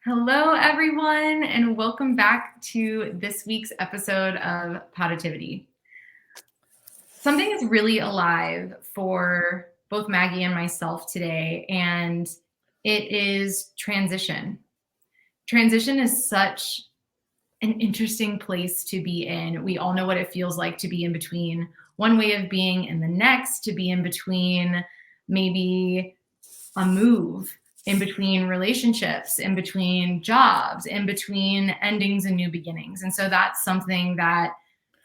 Hello, everyone, and welcome back to this week's episode of Positivity. Something is really alive for both Maggie and myself today, and it is transition. Transition is such an interesting place to be in. We all know what it feels like to be in between one way of being and the next, to be in between maybe a move, in between relationships, in between jobs, in between endings and new beginnings. And so that's something that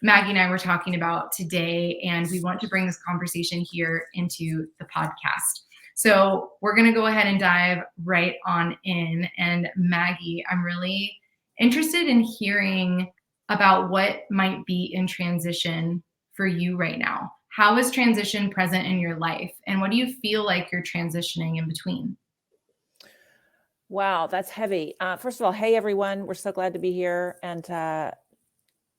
Maggie and I were talking about today, and we want to bring this conversation here into the podcast. So we're going to go ahead and dive right on in. And Maggie, I'm really interested in hearing about what might be in transition for you right now. How is transition present in your life? And what do you feel like you're transitioning in between? Wow, that's heavy. First of all, hey, everyone. We're so glad to be here. And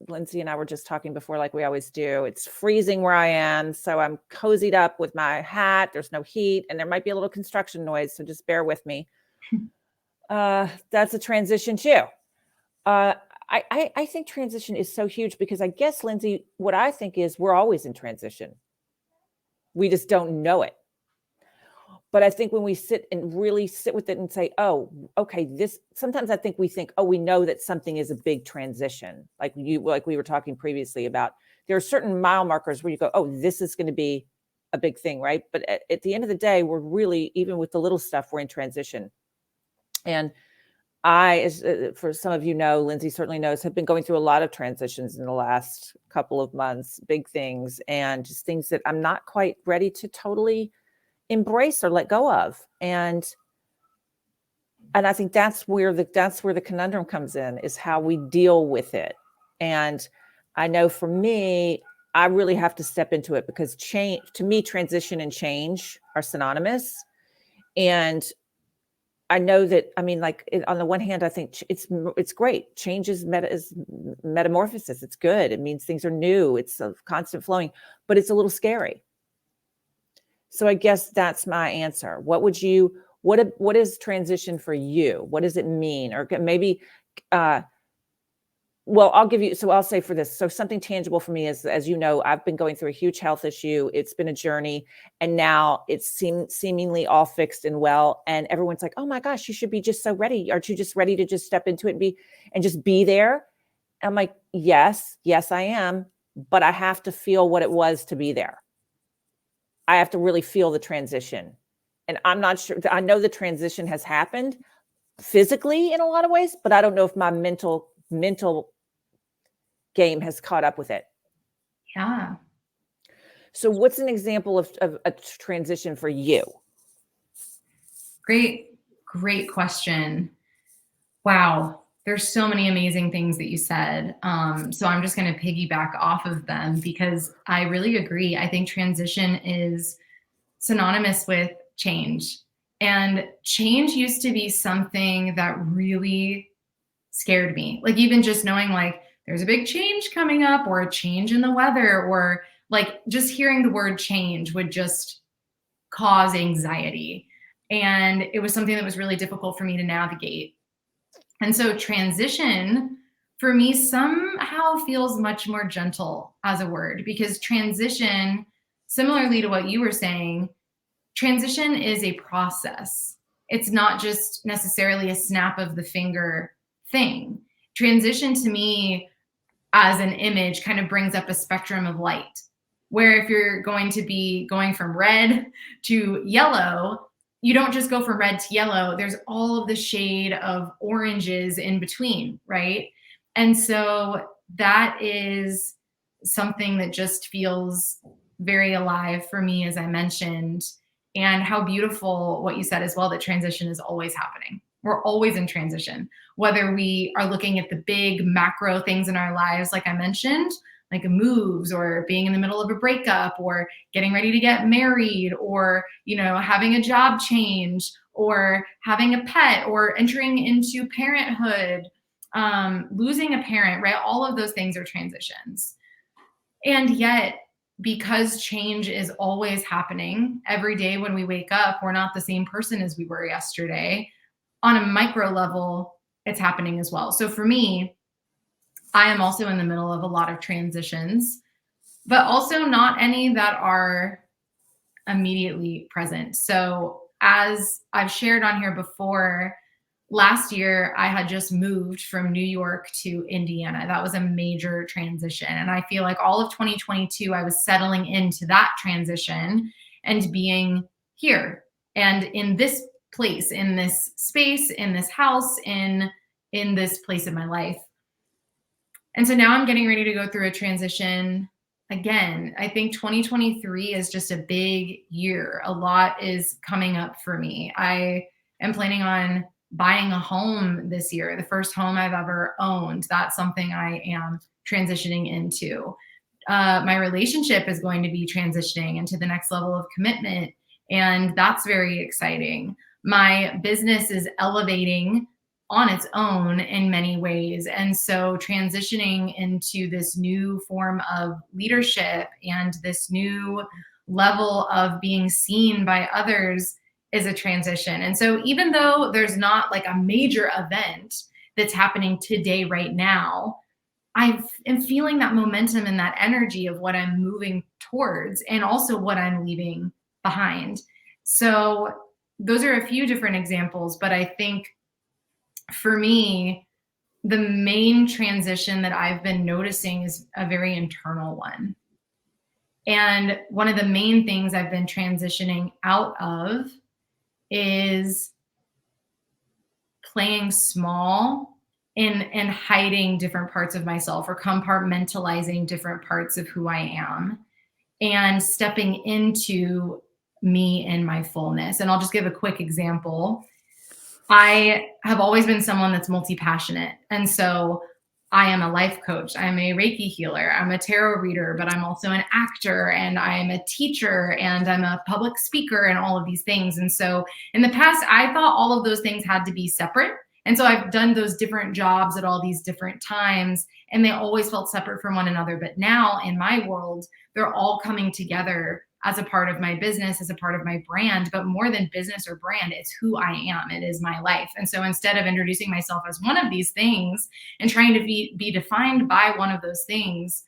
Lyndsey and I were just talking before, like we always do. It's freezing where I am. So I'm cozied up with my hat. There's no heat. And there might be a little construction noise. So just bear with me. That's a transition too. I think transition is so huge because I guess, Lyndsey, what I think is we're always in transition. We just don't know it. But I think when we sit and really sit with it and say, oh, okay, sometimes I think we think, oh, we know that something is a big transition. Like we were talking previously about, there are certain mile markers where you go, oh, this is going to be a big thing, right? But at the end of the day, we're really, even with the little stuff, we're in transition. And for some of you know, Lyndsey certainly knows, have been going through a lot of transitions in the last couple of months, big things, and just things that I'm not quite ready to totally embrace or let go of. And I think that's where the conundrum comes in, is how we deal with it. And I know for me, I really have to step into it because change, to me, transition and change are synonymous. And I know that, I mean, on the one hand, I think it's great. Change is metamorphosis. It's good. It means things are new. It's a constant flowing, but it's a little scary. So I guess that's my answer. What is transition for you? What does it mean? Or maybe, I'll say for this. So something tangible for me is, as you know, I've been going through a huge health issue. It's been a journey, and now it's seemingly all fixed and well. And everyone's like, oh my gosh, you should be just so ready. Aren't you just ready to just step into it and just be there? And I'm like, yes, I am. But I have to feel what it was to be there. I have to really feel the transition. And I'm not sure. I know the transition has happened physically in a lot of ways, but I don't know if my mental game has caught up with it. Yeah. So what's an example of a transition for you? Great question. Wow. There's so many amazing things that you said. So I'm just going to piggyback off of them because I really agree. I think transition is synonymous with change. And change used to be something that really scared me. Like even just knowing like there's a big change coming up or a change in the weather, or like just hearing the word change would just cause anxiety. And it was something that was really difficult for me to navigate. And so transition for me somehow feels much more gentle as a word, because transition, similarly to what you were saying, transition is a process. It's not just necessarily a snap of the finger thing. Transition to me as an image kind of brings up a spectrum of light, where if you're going to be going from red to yellow, you don't just go from red to yellow. There's all of the shade of oranges in between, right? And so that is something that just feels very alive for me, as I mentioned. And how beautiful what you said as well, that transition is always happening. We're always in transition, whether we are looking at the big macro things in our lives, like I mentioned, like moves or being in the middle of a breakup or getting ready to get married or, having a job change or having a pet or entering into parenthood, losing a parent, right? All of those things are transitions. And yet, because change is always happening every day when we wake up, we're not the same person as we were yesterday. on a micro level, it's happening as well. So for me, I am also in the middle of a lot of transitions, but also not any that are immediately present. So as I've shared on here before, last year I had just moved from New York to Indiana. That was a major transition. And I feel like all of 2022, I was settling into that transition and being here and in this place, in this space, in this house, in this place in my life. And so now I'm getting ready to go through a transition again. I think 2023 is just a big year. A lot is coming up for me. I am planning on buying a home this year, the first home I've ever owned. That's something I am transitioning into. My relationship is going to be transitioning into the next level of commitment, and that's very exciting. My business is elevating on its own in many ways. And so transitioning into this new form of leadership and this new level of being seen by others is a transition. And so even though there's not like a major event that's happening today, right now, I am feeling that momentum and that energy of what I'm moving towards and also what I'm leaving behind. So those are a few different examples, but I think for me, the main transition that I've been noticing is a very internal one. And one of the main things I've been transitioning out of is playing small and hiding different parts of myself or compartmentalizing different parts of who I am and stepping into me in my fullness. And I'll just give a quick example. I have always been someone that's multi-passionate. And so I am a life coach. I'm a Reiki healer. I'm a tarot reader, but I'm also an actor and I am a teacher and I'm a public speaker and all of these things. And so in the past, I thought all of those things had to be separate. And so I've done those different jobs at all these different times and they always felt separate from one another. But now in my world, they're all coming together as a part of my business, as a part of my brand, but more than business or brand, it's who I am. It is my life. And so instead of introducing myself as one of these things and trying to be defined by one of those things,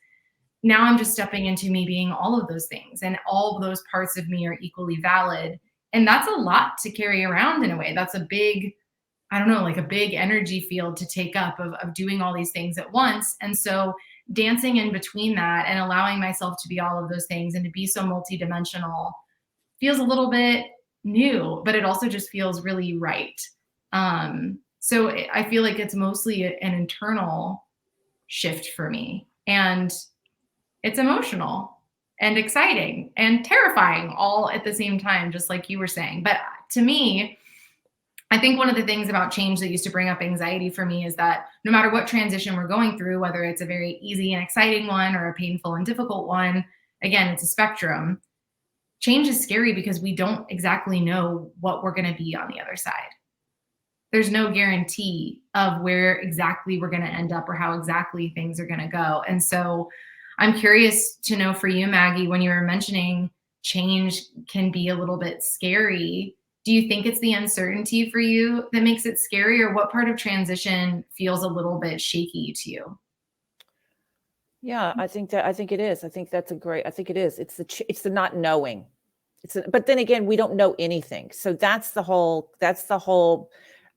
now I'm just stepping into me being all of those things and all of those parts of me are equally valid. And that's a lot to carry around in a way. That's a big, I don't know, like a big energy field to take up of doing all these things at once. And so dancing in between that and allowing myself to be all of those things and to be so multidimensional feels a little bit new, but it also just feels really right. So I feel like it's mostly an internal shift for me. And it's emotional and exciting and terrifying all at the same time, just like you were saying. But to me, I think one of the things about change that used to bring up anxiety for me is that no matter what transition we're going through, whether it's a very easy and exciting one or a painful and difficult one, again, it's a spectrum. Change is scary because we don't exactly know what we're going to be on the other side. There's no guarantee of where exactly we're going to end up or how exactly things are going to go. And so I'm curious to know for you, Maggie, when you were mentioning change can be a little bit scary, do you think it's the uncertainty for you that makes it scary, or what part of transition feels a little bit shaky to you? Yeah, I think it is. I think it is. It's the not knowing. But then again, we don't know anything. So that's the whole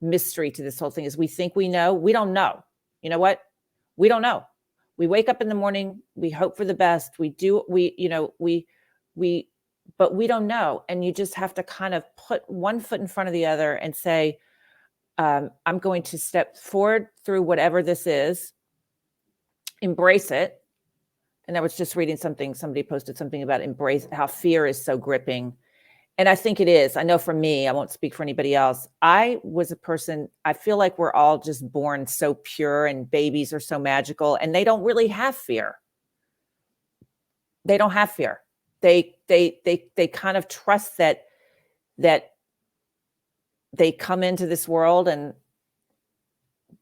mystery to this whole thing is we think we know, we don't know. You know what? We don't know. We wake up in the morning, we hope for the best. But we don't know. And you just have to kind of put one foot in front of the other and say, I'm going to step forward through whatever this is, embrace it. And I was just reading something, somebody posted something about embrace, how fear is so gripping. And I think it is. I know for me, I won't speak for anybody else. I was a person, I feel like we're all just born so pure and babies are so magical and they don't really have fear. They don't have fear. They kind of trust that they come into this world and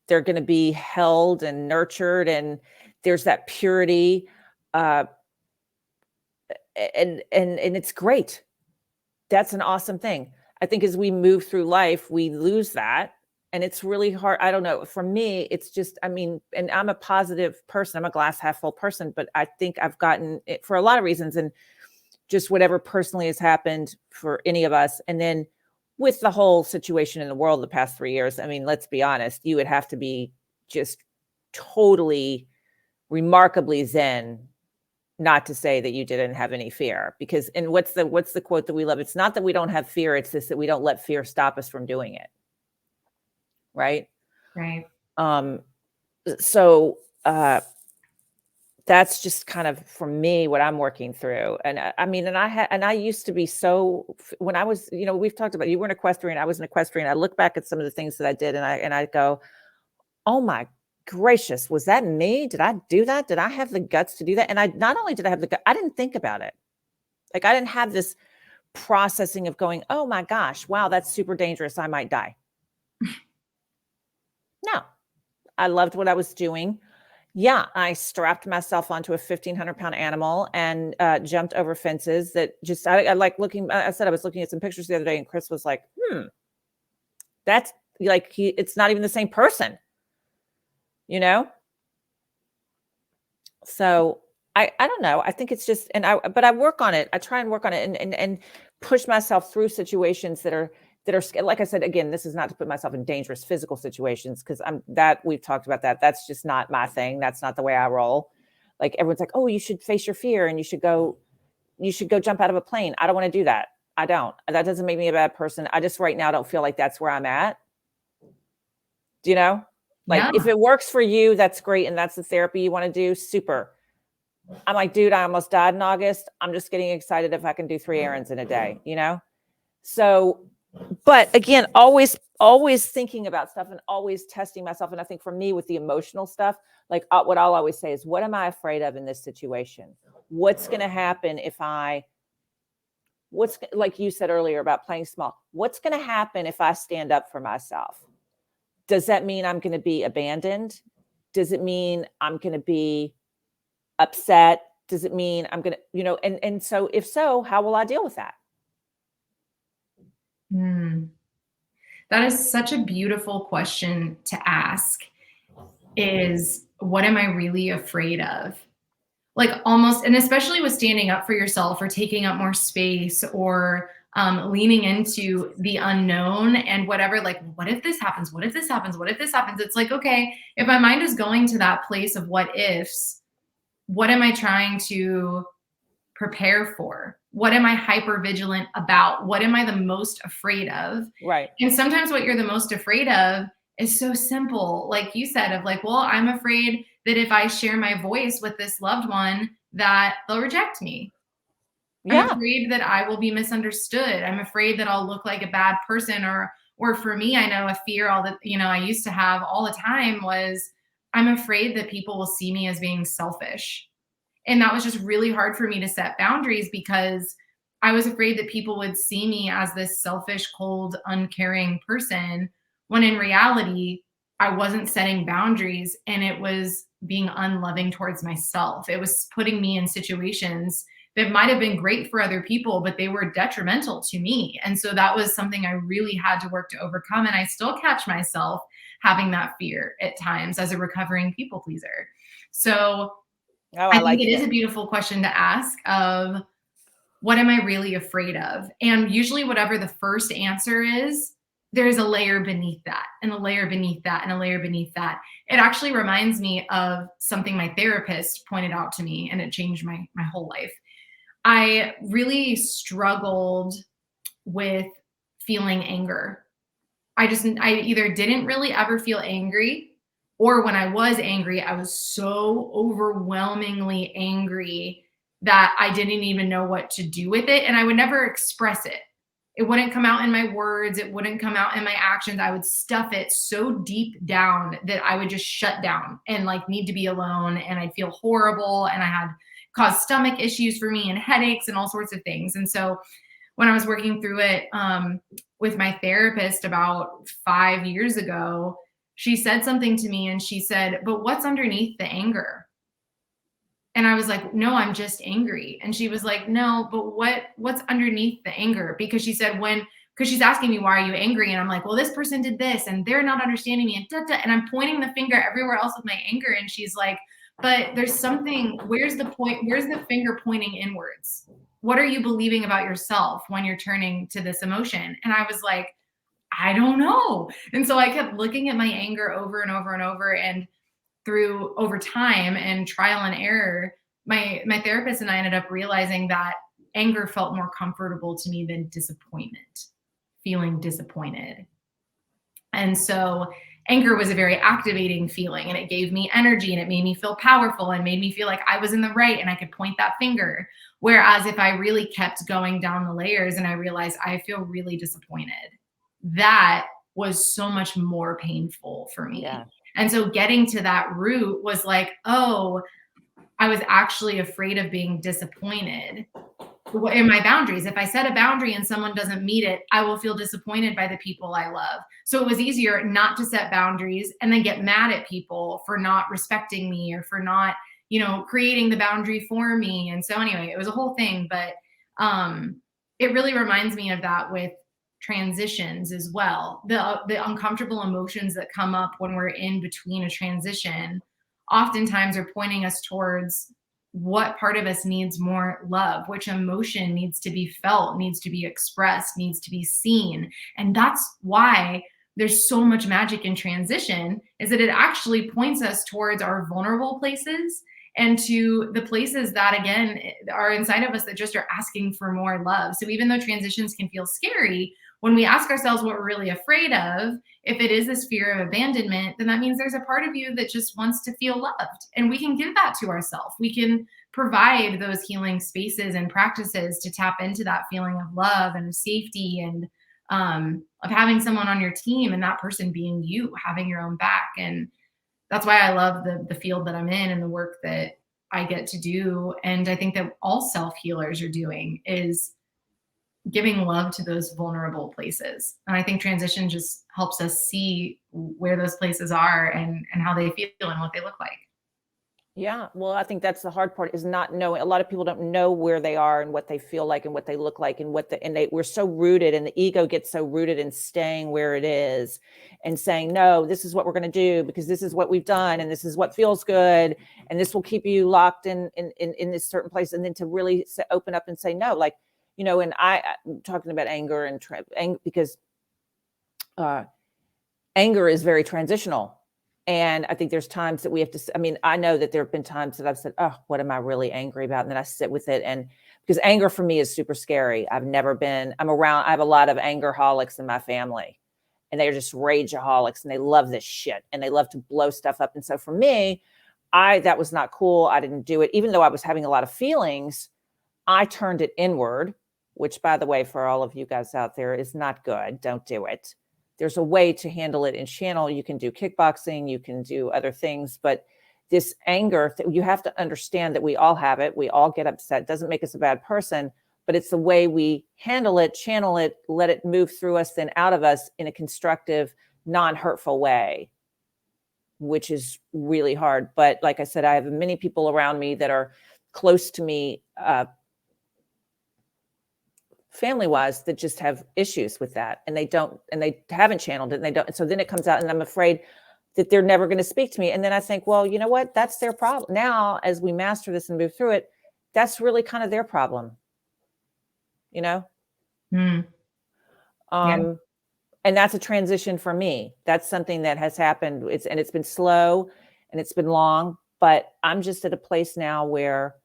they're going to be held and nurtured, and there's that purity, and it's great. That's an awesome thing. I think as we move through life, we lose that And it's really hard. I don't know. For me, it's just, I mean, and I'm a positive person. I'm a glass half full person, but I think I've gotten it for a lot of reasons, and just whatever personally has happened for any of us. And then with the whole situation in the world the past 3 years, I mean, let's be honest, you would have to be just totally remarkably zen not to say that you didn't have any fear. Because, and what's the quote that we love? It's not that we don't have fear, it's just that we don't let fear stop us from doing it. Right. Right. So that's just kind of, for me, what I'm working through. And I mean, and I used to be so, when I was, you know, we've talked about, you were an equestrian, I was an equestrian. I look back at some of the things that I did, and I go, oh my gracious, was that me? Did I do that? Did I have the guts to do that? And I, not only did I have the gut, I didn't think about it. Like, I didn't have this processing of going, oh my gosh, wow, that's super dangerous, I might die. No, I loved what I was doing. Yeah, I strapped myself onto a 1,500-pound animal and jumped over fences that just, I like looking, I said I was looking at some pictures the other day, and Chris was like, that's like, it's not even the same person, you know? So I don't know. I think it's just, but I work on it. I try and work on it and push myself through situations that are, like I said, again, this is not to put myself in dangerous physical situations, because we've talked about that. That's just not my thing. That's not the way I roll. Like, everyone's like, oh, you should face your fear and you should go jump out of a plane. I don't want to do that. I don't. That doesn't make me a bad person. I just right now don't feel like that's where I'm at. Do you know? Like, Yeah. if it works for you, that's great. And that's the therapy you want to do. Super. I'm like, dude, I almost died in August. I'm just getting excited if I can do 3 errands in a day, you know? So, but again, always thinking about stuff and always testing myself. And I think for me, with the emotional stuff, like what I'll always say is, what am I afraid of in this situation? What's going to happen if like you said earlier about playing small, what's going to happen if I stand up for myself? Does that mean I'm going to be abandoned? Does it mean I'm going to be upset? Does it mean I'm going to, you know, and so if so, how will I deal with that? That is such a beautiful question to ask, is what am I really afraid of? Like, almost, and especially with standing up for yourself or taking up more space or leaning into the unknown and whatever, like, what if this happens? What if this happens? What if this happens? It's like, okay, if my mind is going to that place of what ifs, what am I trying to prepare for? What am I hyper vigilant about? What am I the most afraid of? Right. And sometimes what you're the most afraid of is so simple. Like you said, of like, well, I'm afraid that if I share my voice with this loved one, that they'll reject me. Yeah. I'm afraid that I will be misunderstood. I'm afraid that I'll look like a bad person, or for me, I know a fear I used to have all the time was, I'm afraid that people will see me as being selfish. And that was just really hard for me to set boundaries, because I was afraid that people would see me as this selfish, cold, uncaring person, when in reality, I wasn't setting boundaries and it was being unloving towards myself. It was putting me in situations that might have been great for other people, but they were detrimental to me. And so that was something I really had to work to overcome. And I still catch myself having that fear at times as a recovering people pleaser. So I think it is a beautiful question to ask of, what am I really afraid of? And usually whatever the first answer is, there's a layer beneath that, and a layer beneath that, and a layer beneath that. It actually reminds me of something my therapist pointed out to me, and it changed my whole life. I really struggled with feeling anger. I either didn't really ever feel angry, or when I was angry, I was so overwhelmingly angry that I didn't even know what to do with it. And I would never express it. It wouldn't come out in my words. It wouldn't come out in my actions. I would stuff it so deep down that I would just shut down and like need to be alone. And I'd feel horrible. And I had caused stomach issues for me and headaches and all sorts of things. And so when I was working through it with my therapist about 5 years ago, she said something to me, and she said, but what's underneath the anger? And I was like, no, I'm just angry. And she was like, no, but what's underneath the anger? Because she said, because she's asking me, why are you angry? And I'm like, well, this person did this and they're not understanding me, and and I'm pointing the finger everywhere else with my anger. And she's like, but there's something, where's the point? Where's the finger pointing inwards? What are you believing about yourself when you're turning to this emotion? And I was like, I don't know. And so I kept looking at my anger over and over and over. And through over time and trial and error, my therapist and I ended up realizing that anger felt more comfortable to me than disappointment, feeling disappointed. And so anger was a very activating feeling, and it gave me energy, and it made me feel powerful and made me feel like I was in the right and I could point that finger. Whereas if I really kept going down the layers and I realized I feel really disappointed, that was so much more painful for me. Yeah. And so getting to that root was like, oh, I was actually afraid of being disappointed in my boundaries. If I set a boundary and someone doesn't meet it, I will feel disappointed by the people I love. So it was easier not to set boundaries and then get mad at people for not respecting me or for not, creating the boundary for me. And so anyway, it was a whole thing, but it really reminds me of that with transitions as well. The uncomfortable emotions that come up when we're in between a transition oftentimes are pointing us towards what part of us needs more love, which emotion needs to be felt, needs to be expressed, needs to be seen. And that's why there's so much magic in transition, is that it actually points us towards our vulnerable places and to the places that, again, are inside of us that just are asking for more love. So even though transitions can feel scary, when we ask ourselves what we're really afraid of, if it is this fear of abandonment, then that means there's a part of you that just wants to feel loved. And we can give that to ourselves. We can provide those healing spaces and practices to tap into that feeling of love and of safety, and of having someone on your team and that person being you, having your own back. And that's why I love the field that I'm in and the work that I get to do. And I think that all self-healers are doing is giving love to those vulnerable places. And I think transition just helps us see where those places are and how they feel and what they look like. Yeah. Well, I think that's the hard part, is not knowing. A lot of people don't know where they are and what they feel like and what they look like and we're so rooted, and the ego gets so rooted in staying where it is and saying, no, this is what we're going to do because this is what we've done and this is what feels good. And this will keep you locked in this certain place. And then to really open up and say, no, like, and I'm talking about anger and because anger is very transitional. And I think there's times that we have to, I know that there have been times that I've said, oh, what am I really angry about? And then I sit with it. And because anger for me is super scary. I have a lot of angerholics in my family, and they're just rageaholics, and they love this shit and they love to blow stuff up. And so for me, that was not cool. I didn't do it. Even though I was having a lot of feelings, I turned it inward, which, by the way, for all of you guys out there, is not good. Don't do it. There's a way to handle it and channel. You can do kickboxing, you can do other things, but this anger, you have to understand that we all have it. We all get upset. It doesn't make us a bad person, but it's the way we handle it, channel it, let it move through us, then out of us in a constructive, non-hurtful way, which is really hard. But like I said, I have many people around me that are close to me, family-wise, that just have issues with that, and they haven't channeled it, and they don't. And so then it comes out, and I'm afraid that they're never going to speak to me. And then I think, well, you know what? That's their problem. Now, as we master this and move through it, that's really kind of their problem, Yeah. And that's a transition for me. That's something that has happened. It's been slow and it's been long, but I'm just at a place now where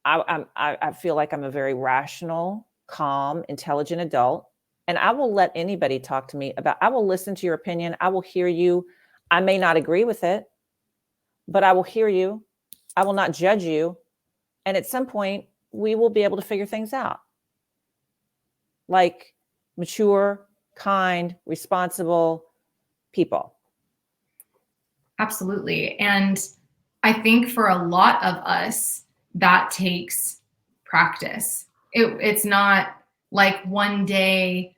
I feel like I'm a very rational, calm, intelligent adult, and I will let anybody talk to me I will listen to your opinion. I will hear you. I may not agree with it, but I will hear you. I will not judge you. And at some point, we will be able to figure things out. Like mature, kind, responsible people. Absolutely. And I think for a lot of us, that takes practice. It's not like one day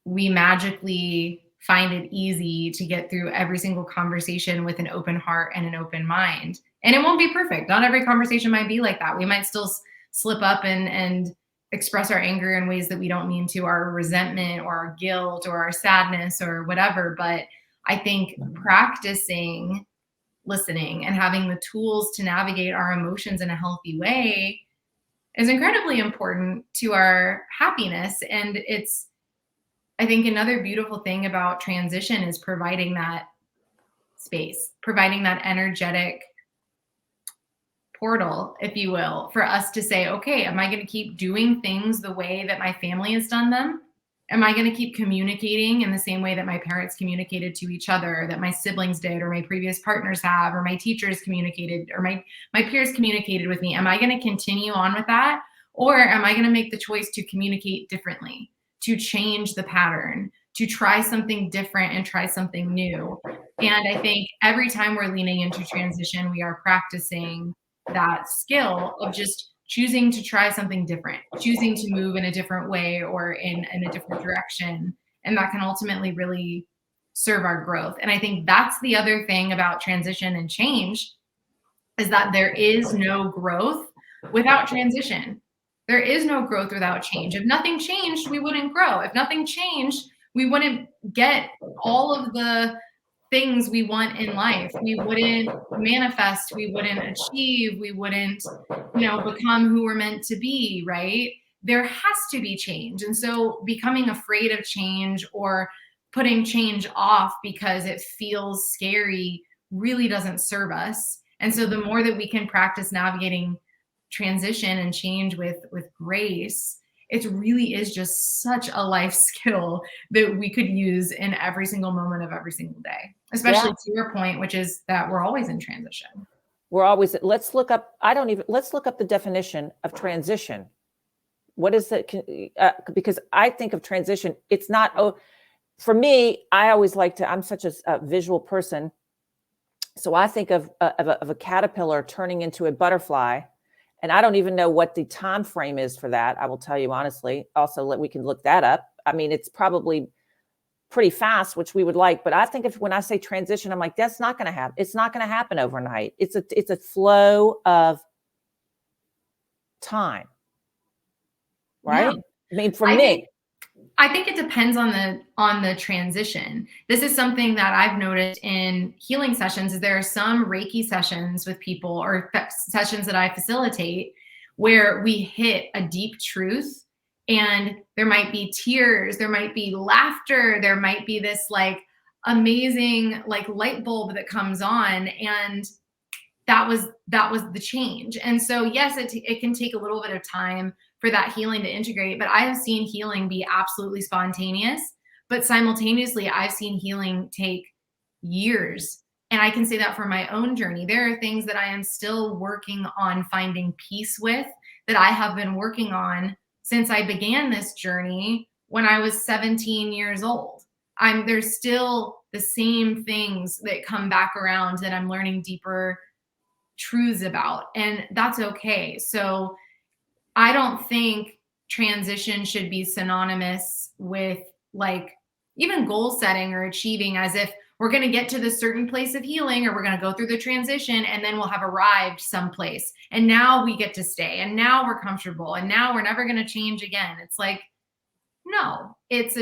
we magically find it easy to get through every single conversation with an open heart and an open mind. And it won't be perfect. Not every conversation might be like that. We might still slip up and express our anger in ways that we don't mean to, our resentment or our guilt or our sadness or whatever. But I think practicing listening and having the tools to navigate our emotions in a healthy way is incredibly important to our happiness. And it's, I think another beautiful thing about transition is providing that space, providing that energetic portal, if you will, for us to say, okay, am I going to keep doing things the way that my family has done them? Am I going to keep communicating in the same way that my parents communicated to each other, that my siblings did, or my previous partners have, or my teachers communicated, or my peers communicated with me? Am I going to continue on with that? Or am I going to make the choice to communicate differently, to change the pattern, to try something different and try something new? And I think every time we're leaning into transition, we are practicing that skill of just choosing to try something different, choosing to move in a different way or in a different direction. And that can ultimately really serve our growth. And I think that's the other thing about transition and change is that there is no growth without transition. There is no growth without change. If nothing changed, we wouldn't grow. If nothing changed, we wouldn't get all of the things we want in life. We wouldn't manifest, we wouldn't achieve, we wouldn't, become who we're meant to be, right? There has to be change. And so becoming afraid of change or putting change off because it feels scary really doesn't serve us. And so the more that we can practice navigating transition and change with grace, it really is just such a life skill that we could use in every single moment of every single day, especially to your point, which is that we're always in transition. We're always, let's look up the definition of transition. What is it? Because I think of transition, it's not, for me, I always I'm such a visual person. So I think of a caterpillar turning into a butterfly. And I don't even know what the time frame is for that. I will tell you honestly. Also, we can look that up. I mean, it's probably pretty fast, which we would like. But I think when I say transition, I'm like, that's not going to happen. It's not going to happen overnight. It's a flow of time, right? Yeah. I mean, for me, I think it depends on the transition. This is something that I've noticed in healing sessions. Is there are some Reiki sessions with people or sessions that I facilitate where we hit a deep truth, and there might be tears, there might be laughter, there might be this amazing light bulb that comes on, and that was the change. And so yes, it can take a little bit of time for that healing to integrate, but I have seen healing be absolutely spontaneous, but simultaneously I've seen healing take years. And I can say that for my own journey. There are things that I am still working on finding peace with, that I have been working on since I began this journey when I was 17 years old. There's still the same things that come back around that I'm learning deeper truths about, and that's okay. So I don't think transition should be synonymous with even goal setting or achieving, as if we're going to get to this certain place of healing, or we're going to go through the transition and then we'll have arrived someplace and now we get to stay and now we're comfortable and now we're never going to change again. It's no, it's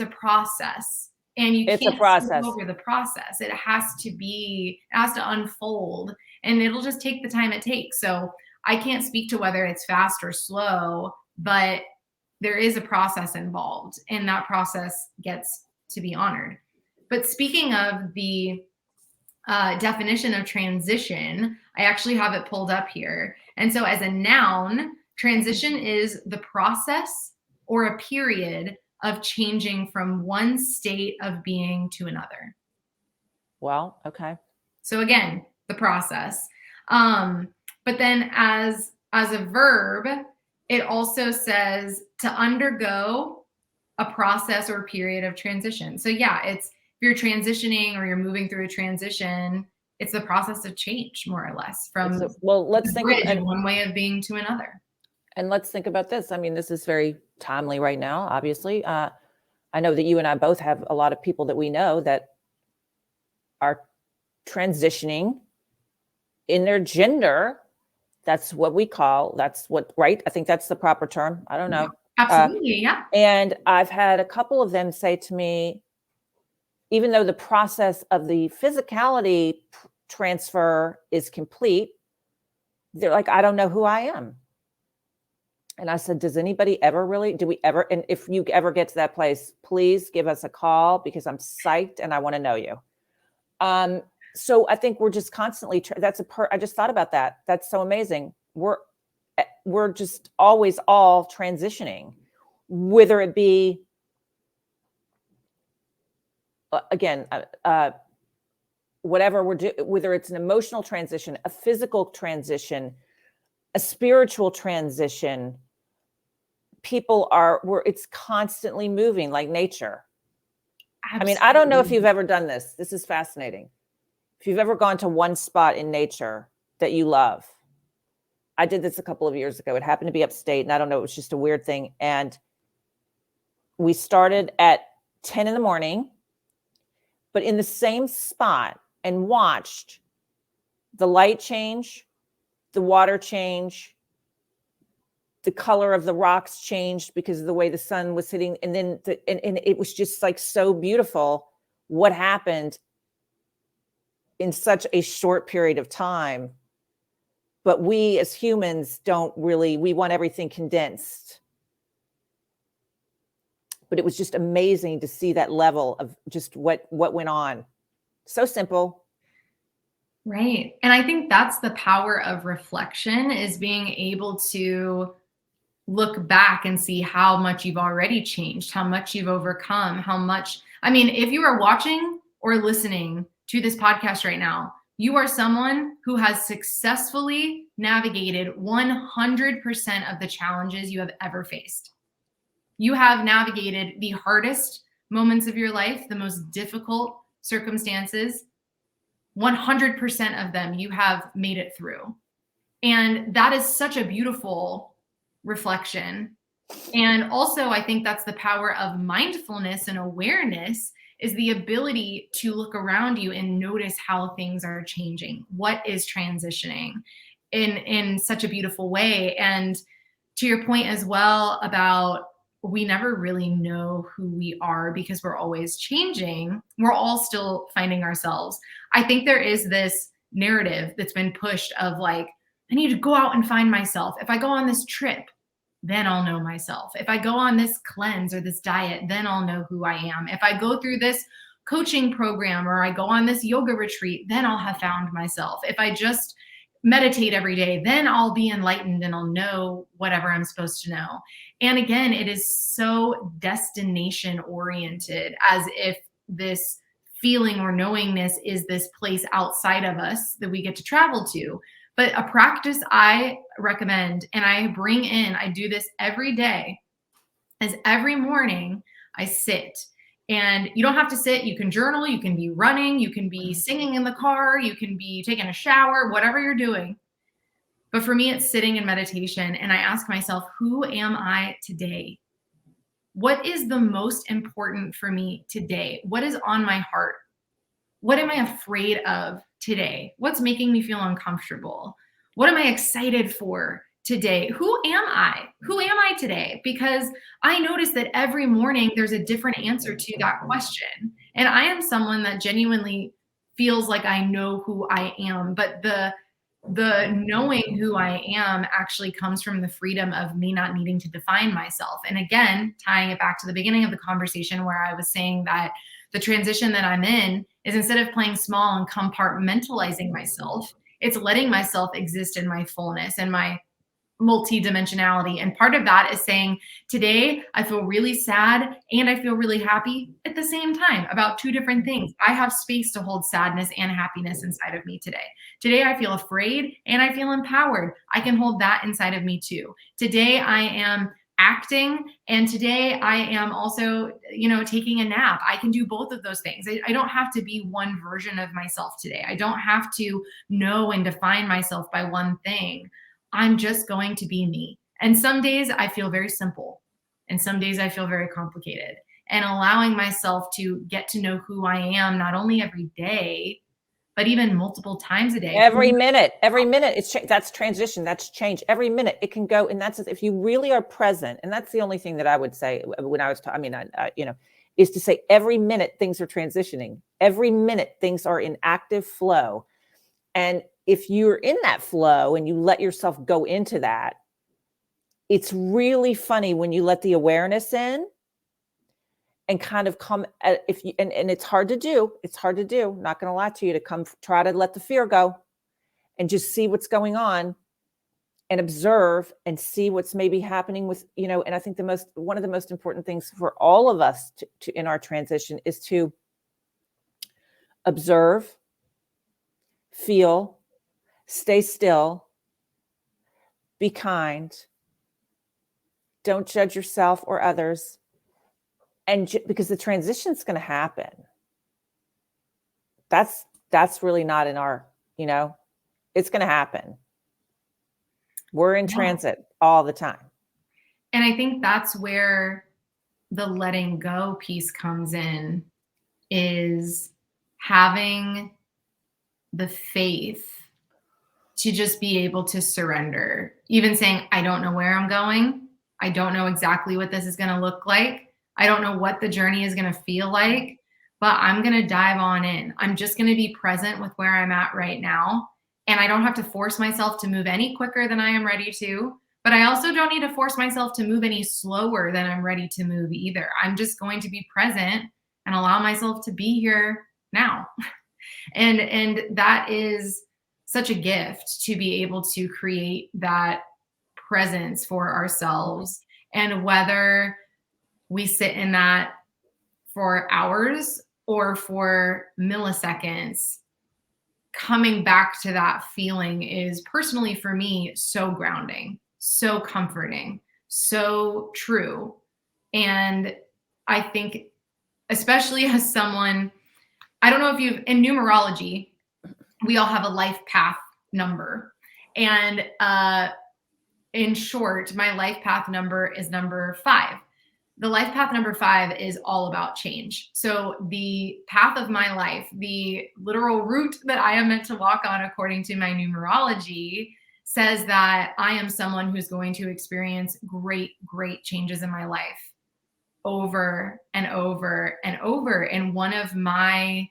a process, and you can't skip over the process. It has to unfold, and it'll just take the time it takes. So I can't speak to whether it's fast or slow, but there is a process involved, and that process gets to be honored. But speaking of the definition of transition, I actually have it pulled up here. And so as a noun, transition is the process or a period of changing from one state of being to another. Well, okay. So again, the process. But then as a verb, it also says to undergo a process or period of transition. So yeah, if you're transitioning or you're moving through a transition, it's the process of change, more or less, from let's think of one way of being to another. And let's think about this. I mean, this is very timely right now, obviously. I know that you and I both have a lot of people that we know that are transitioning in their gender That's what we call, right? I think that's the proper term. I don't know. Absolutely. Yeah. And I've had a couple of them say to me, even though the process of the physicality transfer is complete, they're like, I don't know who I am. And I said, do we ever, and if you ever get to that place, please give us a call, because I'm psyched and I want to know you. So I think we're just constantly, I just thought about that. That's so amazing. We're just always all transitioning, whether it be, again, whatever we're doing, whether it's an emotional transition, a physical transition, a spiritual transition. It's constantly moving like nature. Absolutely. I mean, I don't know if you've ever done this. This is fascinating. If you've ever gone to one spot in nature that you love. I did this a couple of years ago. It happened to be upstate, and I don't know, it was just a weird thing. And we started at 10 in the morning, but in the same spot, and watched the light change, the water change, the color of the rocks changed because of the way the sun was hitting. And then and it was just like so beautiful what happened in such a short period of time. But we as humans we want everything condensed. But it was just amazing to see that level of just what went on. So simple. Right. And I think that's the power of reflection, is being able to look back and see how much you've already changed, how much you've overcome, if you are watching or listening to this podcast right now, you are someone who has successfully navigated 100% of the challenges you have ever faced. You have navigated the hardest moments of your life, the most difficult circumstances. 100% of them you have made it through. And that is such a beautiful reflection. And also, I think that's the power of mindfulness and awareness, is the ability to look around you and notice how things are changing, what is transitioning in such a beautiful way. And to your point as well about, we never really know who we are because we're always changing. We're all still finding ourselves. I think there is this narrative that's been pushed of like, I need to go out and find myself. If I go on this trip, then I'll know myself. If I go on this cleanse or this diet, then I'll know who I am. If I go through this coaching program or I go on this yoga retreat, then I'll have found myself. If I just meditate every day, then I'll be enlightened and I'll know whatever I'm supposed to know. And again, it is so destination oriented, as if this feeling or knowingness is this place outside of us that we get to travel to. But a practice I recommend, and I do this every day, is every morning I sit. And you don't have to sit. You can journal. You can be running. You can be singing in the car. You can be taking a shower, whatever you're doing. But for me, it's sitting in meditation. And I ask myself, who am I today? What is the most important for me today? What is on my heart? What am I afraid of today? What's making me feel uncomfortable? What am I excited for today? Who am I? Who am I today? Because I notice that every morning there's a different answer to that question. And I am someone that genuinely feels like I know who I am, but the knowing who I am actually comes from the freedom of me not needing to define myself. And again, tying it back to the beginning of the conversation where I was saying that the transition that I'm in is, instead of playing small and compartmentalizing myself, it's letting myself exist in my fullness and my multidimensionality. And part of that is saying, today I feel really sad and I feel really happy at the same time about two different things. I have space to hold sadness and happiness inside of me today. Today I feel afraid and I feel empowered. I can hold that inside of me too. Today I am acting, and today I am also, taking a nap. I can do both of those things. I don't have to be one version of myself today. I don't have to know and define myself by one thing. I'm just going to be me. And some days I feel very simple, and some days I feel very complicated. And allowing myself to get to know who I am, not only every day, but even multiple times a day. Every minute, it's that's transition, that's change. Every minute it can go, and that's if you really are present. And that's the only thing that I would say when I was, is to say every minute things are transitioning. Every minute things are in active flow, and if you're in that flow and you let yourself go into that, it's really funny when you let the awareness in and kind of come at, if you, and it's hard to do. It's hard to do. Not going to lie to you, to come try to let the fear go and just see what's going on and observe and see what's maybe happening with, and I think one of the most important things for all of us to in our transition is to observe, feel, stay still, be kind, don't judge yourself or others. And because the transition's going to happen. That's really not in our, it's going to happen. We're in transit all the time. And I think that's where the letting go piece comes in, is having the faith to just be able to surrender, even saying, I don't know where I'm going. I don't know exactly what this is going to look like. I don't know what the journey is going to feel like, but I'm going to dive on in. I'm just going to be present with where I'm at right now. And I don't have to force myself to move any quicker than I am ready to, but I also don't need to force myself to move any slower than I'm ready to move either. I'm just going to be present and allow myself to be here now. And that is such a gift, to be able to create that presence for ourselves. And whether we sit in that for hours or for milliseconds, coming back to that feeling is personally for me so grounding, so comforting, so true. And I think, especially as someone, I don't know if you've, in numerology, we all have a life path number. And in short, my life path number is number 5. The life path number 5 is all about change. So the path of my life, the literal route that I am meant to walk on according to my numerology, says that I am someone who's going to experience great, great changes in my life over and over and over. And one of my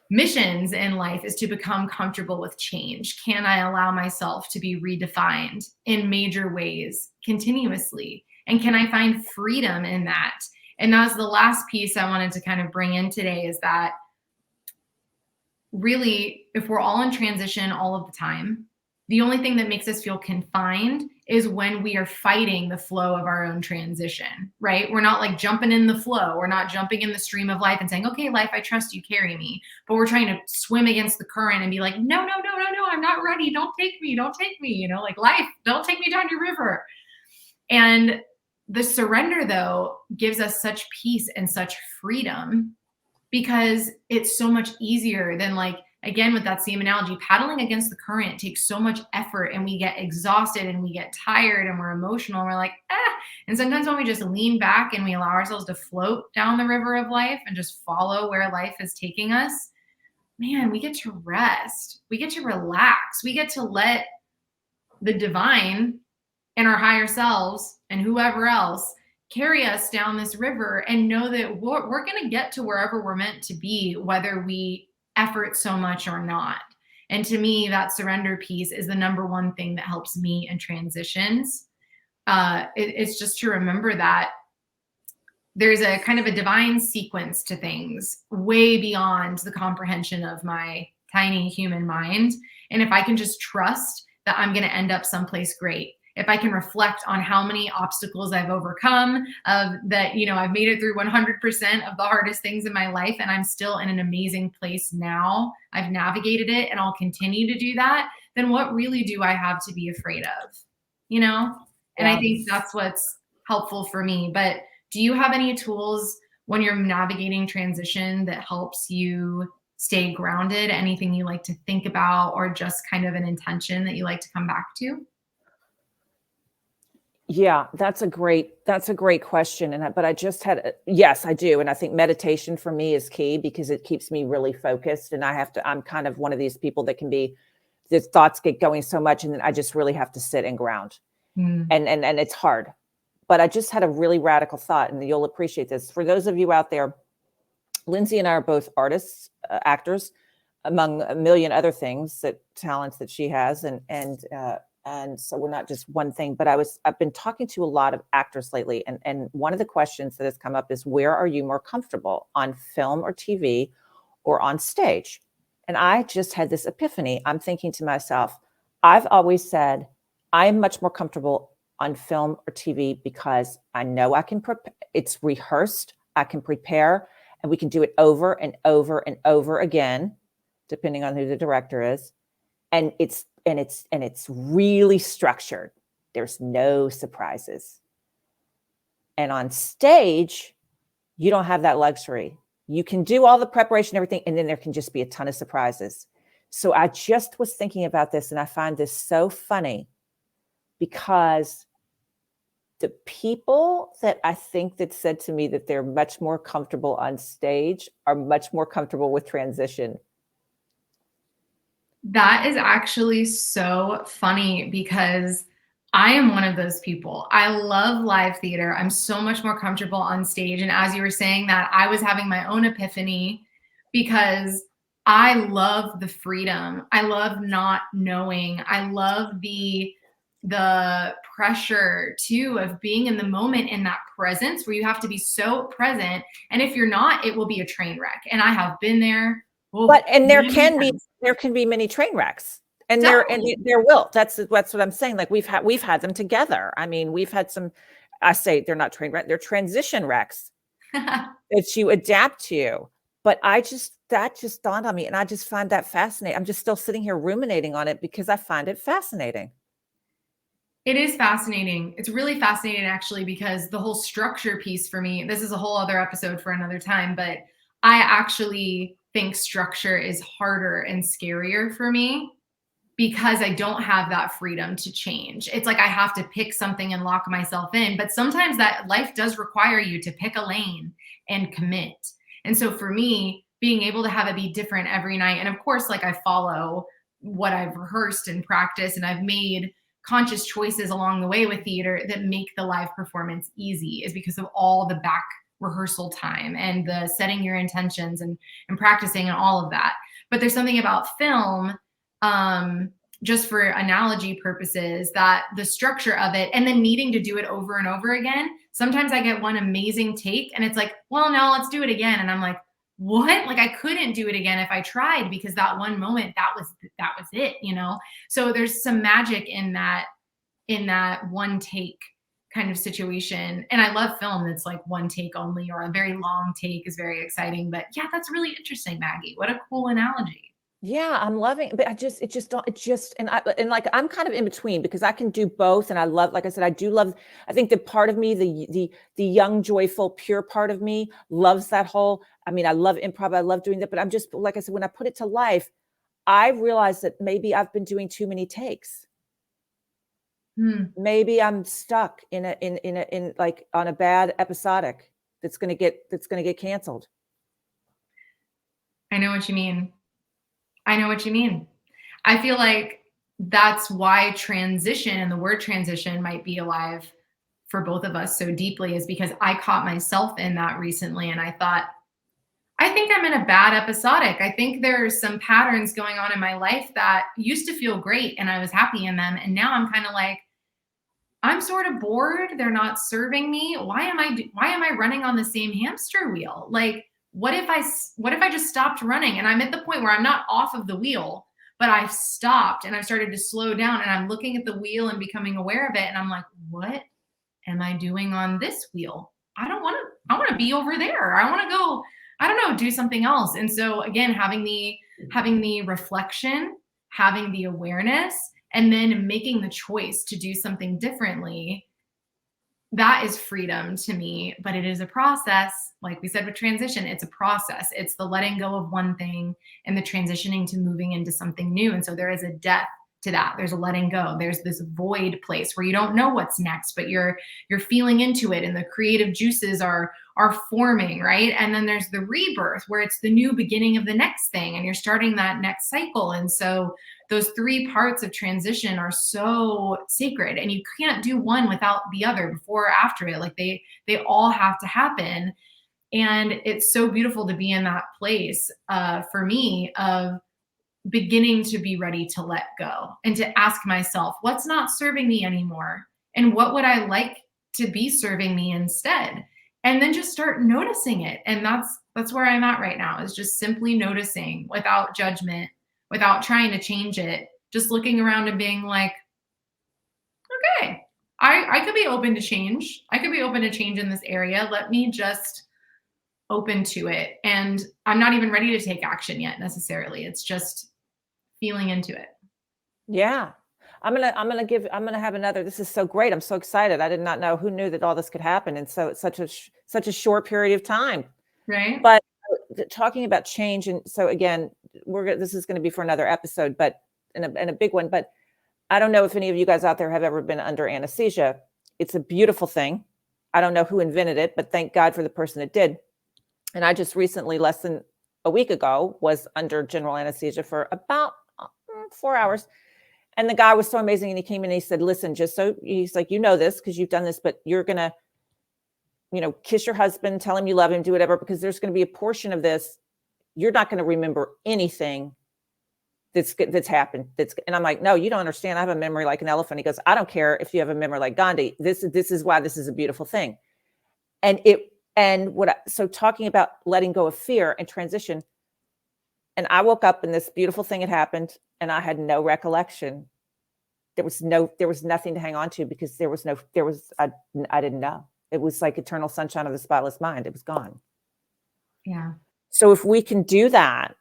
missions in life is to become comfortable with change. Can I allow myself to be redefined in major ways continuously? And can I find freedom in that? And that's the last piece I wanted to kind of bring in today, is that really, if we're all in transition all of the time, the only thing that makes us feel confined is when we are fighting the flow of our own transition, right? We're not like jumping in the flow. We're not jumping in the stream of life and saying, okay, life, I trust you, carry me. But we're trying to swim against the current and be like, no, I'm not ready. Don't take me. Like, life, don't take me down your river. And the surrender, though, gives us such peace and such freedom, because it's so much easier than, like, again, with that same analogy, paddling against the current takes so much effort, and we get exhausted and we get tired and we're emotional and we're like, And sometimes when we just lean back and we allow ourselves to float down the river of life and just follow where life is taking us, man, we get to rest. We get to relax. We get to let the divine and our higher selves and whoever else carry us down this river, and know that we're going to get to wherever we're meant to be, whether we effort so much or not. And to me, that surrender piece is the number one thing that helps me in transitions. It's just to remember that there's a kind of a divine sequence to things way beyond the comprehension of my tiny human mind. And if I can just trust that I'm going to end up someplace great, if I can reflect on how many obstacles I've overcome, that, I've made it through 100% of the hardest things in my life, and I'm still in an amazing place now. I've navigated it and I'll continue to do that. Then what really do I have to be afraid of? And I think that's what's helpful for me. But do you have any tools when you're navigating transition that helps you stay grounded? Anything you like to think about, or just kind of an intention that you like to come back to? Yeah, that's a great question. But I just yes, I do. And I think meditation for me is key because it keeps me really focused. And I'm kind of one of these people that the thoughts get going so much. And then I just really have to sit and ground. Mm. And it's hard. But I just had a really radical thought, and you'll appreciate this. For those of you out there, Lyndsey and I are both artists, actors, among a million other talents that she has, and so we're not just one thing. But I've been talking to a lot of actors lately, and one of the questions that has come up is, where are you more comfortable, on film or TV, or on stage? And I just had this epiphany. I'm thinking to myself, I've always said I'm much more comfortable on film or TV because I know I can it's rehearsed, I can prepare, and we can do it over and over and over again, depending on who the director is. And it's really structured. There's no surprises. And on stage, you don't have that luxury. You can do all the preparation, everything, and then there can just be a ton of surprises. So I just was thinking about this, and I find this so funny because the people that I think that said to me that they're much more comfortable on stage are much more comfortable with transition. That is actually so funny because I am one of those people. I love live theater. I'm so much more comfortable on stage. And as you were saying that, I was having my own epiphany because I love the freedom. I love not knowing. I love the pressure too of being in the moment, in that presence where you have to be so present. And if you're not, it will be a train wreck. And I have been there. But there Many can times. be many train wrecks. And Definitely. there will. That's what I'm saying. Like we've had them together. I mean, we've had some. I say they're not train wrecks; they're transition wrecks that you adapt to. But that just dawned on me, and I just find that fascinating. I'm just still sitting here ruminating on it because I find it fascinating. It is fascinating. It's really fascinating actually, because the whole structure piece for me, this is a whole other episode for another time, but I actually think structure is harder and scarier for me because I don't have that freedom to change. It's like I have to pick something and lock myself in, but sometimes that life does require you to pick a lane and commit. And so for me, being able to have it be different every night, and of course, like I follow what I've rehearsed and practiced, and I've made conscious choices along the way with theater that make the live performance easy, is because of all the back rehearsal time and the setting your intentions and practicing and all of that. But there's something about film, just for analogy purposes, that the structure of it and then needing to do it over and over again. Sometimes I get one amazing take and it's like, well, no, let's do it again. And I'm like, what? Like I couldn't do it again if I tried, because that one moment, that was it, you know? So there's some magic in that one take kind of situation. And I love film that's like one take only, or a very long take is very exciting. But yeah, that's really interesting, Maggie. What a cool analogy. Yeah, I'm loving, but it just don't, it just, and like, I'm kind of in between because I can do both. And I love, like I said, I do love, I think the part of me, the young, joyful, pure part of me loves that whole, I mean, I love improv. I love doing that, but I'm just, like I said, when I put it to life, I realized that maybe I've been doing too many takes. Maybe I'm stuck in like on a bad episodic that's going to get canceled. I know what you mean. I know what you mean. I feel like that's why transition, and the word transition might be alive for both of us so deeply, is because I caught myself in that recently. And I thought, I think I'm in a bad episodic. I think there's some patterns going on in my life that used to feel great and I was happy in them. And now I'm kind of like, I'm sort of bored. They're not serving me. Why am I running on the same hamster wheel? Like, what if I just stopped running? And I'm at the point where I'm not off of the wheel, but I've stopped and I've started to slow down and I'm looking at the wheel and becoming aware of it. And I'm like, what am I doing on this wheel? I want to be over there. I want to go, I don't know, do something else. And so again, having the reflection, having the awareness, and then making the choice to do something differently, that is freedom to me. But it is a process. Like we said with transition, it's a process. It's the letting go of one thing and the transitioning to moving into something new. And so there is a depth to that. There's a letting go. There's this void place where you don't know what's next, but you're feeling into it, and the creative juices are forming, right? And then there's the rebirth where it's the new beginning of the next thing, and you're starting that next cycle. And so those three parts of transition are so sacred, and you can't do one without the other, before or after it. Like they all have to happen. And it's so beautiful to be in that place, for me, of beginning to be ready to let go and to ask myself, what's not serving me anymore? And what would I like to be serving me instead? And then just start noticing it. And that's where I'm at right now, is just simply noticing without judgment, without trying to change it, just looking around and being like, okay, I could be open to change. I could be open to change in this area. Let me just open to it. And I'm not even ready to take action yet necessarily. It's just feeling into it. Yeah. I'm going to have another, this is so great. I'm so excited. I did not know, who knew that all this could happen. And so it's such a short period of time, right? But talking about change. And so again, this is going to be for another episode, but and a big one, but I don't know if any of you guys out there have ever been under anesthesia. It's a beautiful thing. I don't know who invented it, but thank God for the person that did. And I just recently, less than a week ago, was under general anesthesia for about 4 hours. And the guy was so amazing. And he came in and he said, listen, he's like, you know this because you've done this, but you're going to, kiss your husband, tell him you love him, do whatever, because there's going to be a portion of this. You're not going to remember anything that's happened. And I'm like, no, you don't understand. I have a memory like an elephant. He goes, I don't care if you have a memory like Gandhi. This is why this is a beautiful thing. So talking about letting go of fear and transition. And I woke up and this beautiful thing had happened and I had no recollection. There was nothing to hang on to because I didn't know. It was like eternal sunshine of the spotless mind. It was gone. Yeah. So if we can do that,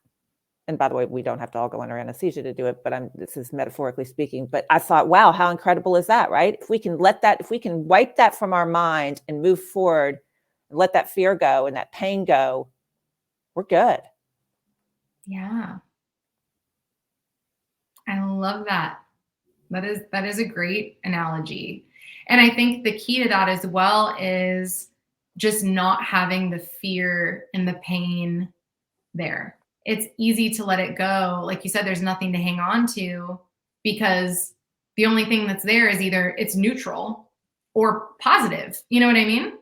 and by the way, we don't have to all go under anesthesia to do it, but this is metaphorically speaking, but I thought, wow, how incredible is that, right? If we can wipe that from our mind and move forward and let that fear go and that pain go, we're good. Yeah. I love that. That is a great analogy. And I think the key to that as well is just not having the fear and the pain there. It's easy to let it go. Like you said, there's nothing to hang on to because the only thing that's there is either it's neutral or positive. You know what I mean?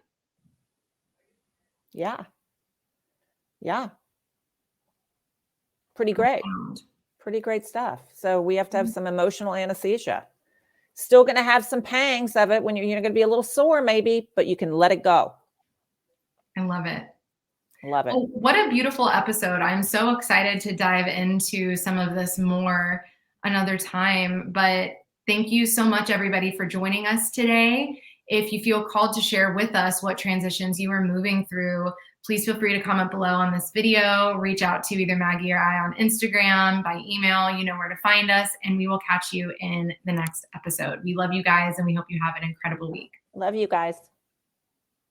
Yeah. Yeah. Pretty great. Pretty great stuff. So we have to have some emotional anesthesia. Still going to have some pangs of it when you're going to be a little sore maybe, but you can let it go. I love it. Love it. Oh, what a beautiful episode. I'm so excited to dive into some of this more another time. But thank you so much, everybody, for joining us today. If you feel called to share with us what transitions you are moving through, please feel free to comment below on this video. Reach out to either Maggie or I on Instagram, by email. You know where to find us, and we will catch you in the next episode. We love you guys, and we hope you have an incredible week. Love you guys.